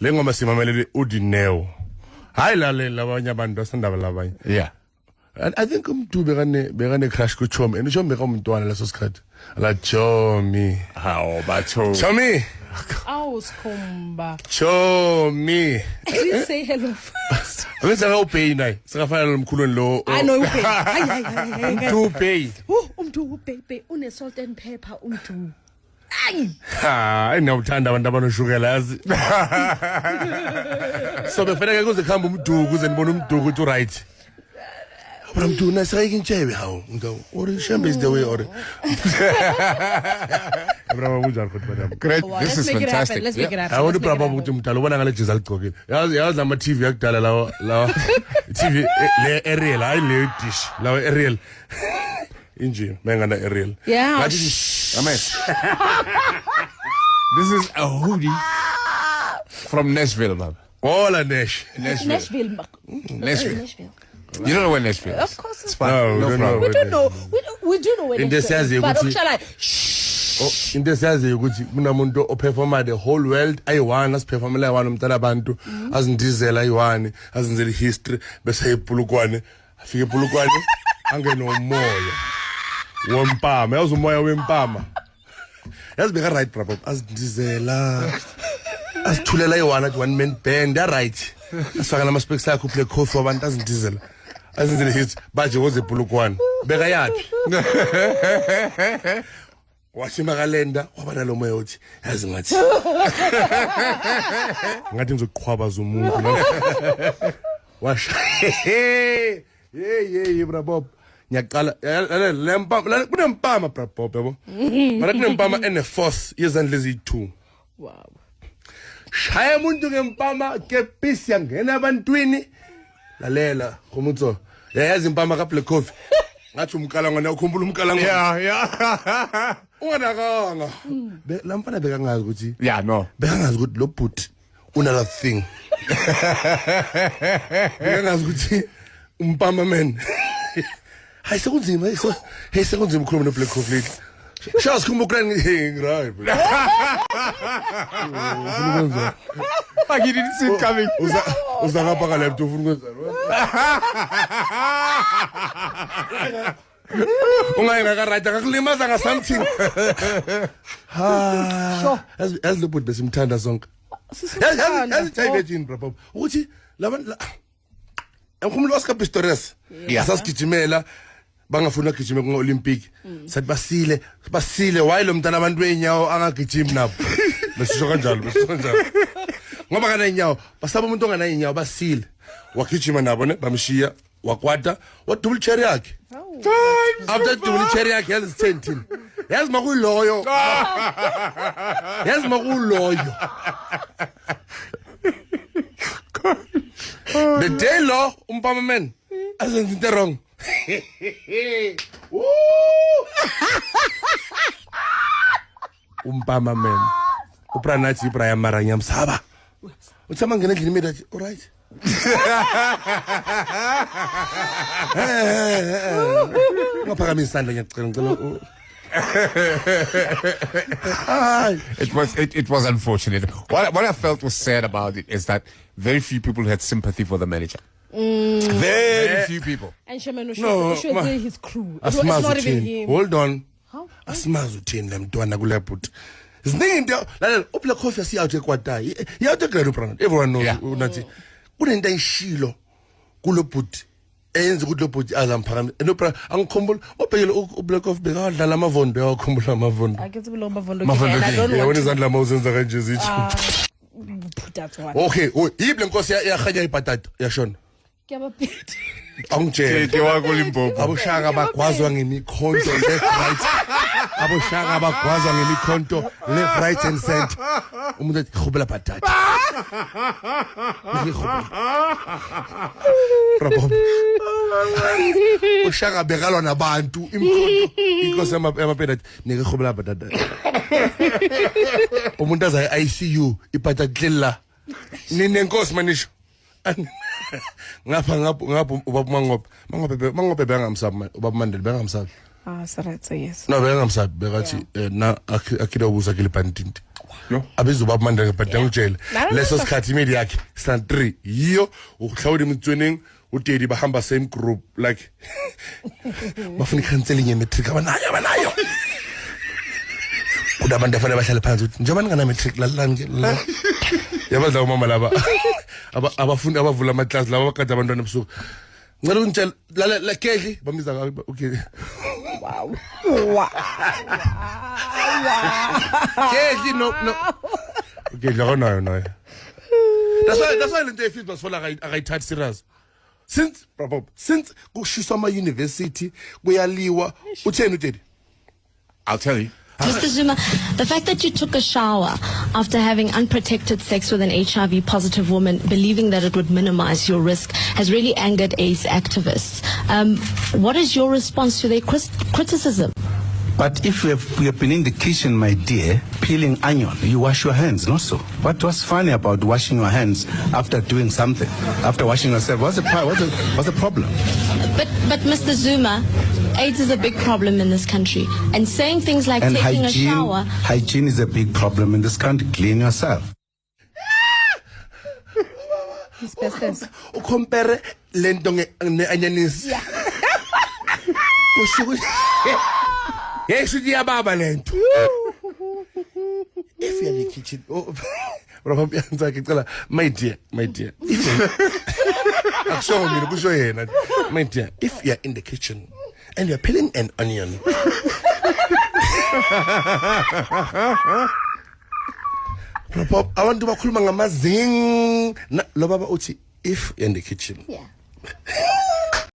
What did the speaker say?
Lengoma simamelele uDineo. Hayi lalela abanye abantu asindaba labanye. Yeah. And I think umntu bekane crush ku Chomi. And Chomi bekamntwana leso sikhathi. La Chomi. How batho. Chomi. Awuskhomba. Chomi. Please say hello first. Wenza upay naye. Sikafana nomkhulweni lo. I know upay. Hayi. Umntu upay. Umntu upay une salt and pepper umntu. Ay. Ha, ayinawuthanda abantu abanoshukela yazi. So befanele kuze khamba umduku kuze nibone umduku ukuthi right. But I'm doing nice. I can tell how. Or Shambe is the way. Or great. This is fantastic. Let's make it happen. I want to probably to tell one another just talking. Yeah, I'm a TV actor. TV Ariel. I live dish. Ariel. Inji. Mengana Ariel. Yeah. This is a hoodie from Nashville, man. All a Nash. Nashville. You don't know where Nashville is? Of course. It's fine. No, problem. We don't know. We do know where in Nashville is. But in the sense ukuthi kunamuntu operforma the whole world ayi1 asiperformela ayi1 umntana abantu azindizela ayi1 azenzele history bese ePulukwane afike ePulukwane angene umoya wompama yazi umoya wempama yazi beka right bro azindizela asithulela ayi1 at one man band ya right asifaka nama specs akhe uplay course wabantu azindizela azenzele hits baje koze ePulukwane beka yapi washima kalenda wabana lo moya uthi yazi ngathi ngizoqhwabaza umuntu washa bra Bob ngiyaqala lempama kunempama bra Bob yabo mara kunempama ene force yezandla ezi2 wow shaya umuntu ngempama ke peace yangena abantwini lalela khomutso yazi impama ka Black Coffee ngathi umkala ngona ukhumbula umkala ngona Yeah. unakanga lamfana bekangazi ukuthi Yeah, no. bekangazi ukuthi lo bhuti unala thing bekangazi ukuthi umpama man hayi sekunzima sekunzima ukukhuluma no Black Coffee shas kumukran right Like you didn't see it coming. uza ngapha ka laptop ufuna ukwenza ungayengaka right akakulimaza nga something ha as lo bhuti besimthanda sonke yazi David bro ukuthi labantu emkhumlo waska Pistorius asasigijimela bangafuna ukugijima ku Olympic sathi basile why lo mntana abantu wenyawo angagijimi nabo besisho kanjalo ngoba kana inyawo basaba umuntu ongana inyawo basile wagijima nabo ne bamshiya wakwata wa double cherry yakhe after double cherry yakhe yazi 10 yazi makuloyo the day lo umpama man azenza into wrong umpama man upranathi Ibrahim Maranyamsaba uthama ngene endlini midathi all right ngaphakamisa isandla ngiyacela It was unfortunate. What I felt was sad about it is that very few people had sympathy for the manager. Very few people. And Shamano should say his crew. It's not even him. Hold on. How? Asimazi uthini lemntwana kule bhuti. Ziningi lalela uBlack Coffee asiyawuthi ekwatayi. Iyawuthi eGrand Pranath. Everyone knows unathi kunento ayishilo kulo bhuti. Enze ukuthi lo bhuti azamphakama. Enopra angikhumbula obhekile uBlack Coffee bekadlala amavondo yakukhumbula amavondo. Akithi lo mavondo kuyena I don't know. Yabona izandla mawuzenza kanje zithi. That's what. Okay, yible nkosi yahanya ibhatata yashona. Kuyabaphethe. Angitshela wako Limpopo. abushaka bagwazwa ngemikhonto left right abushaka bagwazwa ngemikhonto left right and center umuntu ethi khubela bhatata Bravo ushaka bekalwa nabantu imikhonto inkosi yamapenda nike khubela bhatata umuntu aza ICU ibhatata lela nine nkosi manisho ngapha ubaba mangobe bengamsabi ubaba Mandela bengamsabi So right, so yes. no bengamsabi bekathi na akhidabuza kilibhandinti abezuba abamandla ngebhadla ujele Nalo leso nalo. sikhathi imedi yakhe stand 3 yiyo ukuhlawula imitswening uDaddy bahamba same group like bafuna counseling ye-matric abanayo kunabantu afanele bahlale phansi ukuthi njengoba ningana matric lalani la yabadla umama laba abafundi abavula ama class laba bakade abantwana ebusuku ngicela ungitshela la Kedli bamiza okay Wow. Kedli no okay la no that's why lento efeed basola akayithathi serious since kushiswa ama university kuyaliwa utheni uDaddy I'll tell you. Mr. Zuma, the fact that you took a shower after having unprotected sex with an HIV positive woman, believing that it would minimize your risk, has really angered AIDS activists. What is your response to their criticism? But if we have been in the kitchen, my dear, peeling onion, you wash your hands, not so. What was funny about washing your hands after doing something? After washing yourself, what's the problem? But Mr. Zuma, AIDS is a big problem in this country. And saying things like And taking a shower... hygiene is a big problem in this country. Clean yourself. Asbestos. Compare lento onions. Kushuku. Yeshuthi yababa lento. If you're in the kitchen, Bro, yanza ngicela my dear. Akusho mina kusho yena. My dear, if you're in the kitchen and you're peeling an onion. Bro, abantu bakhuluma ngamazing. Lo baba uthi if you're in the kitchen. Yeah.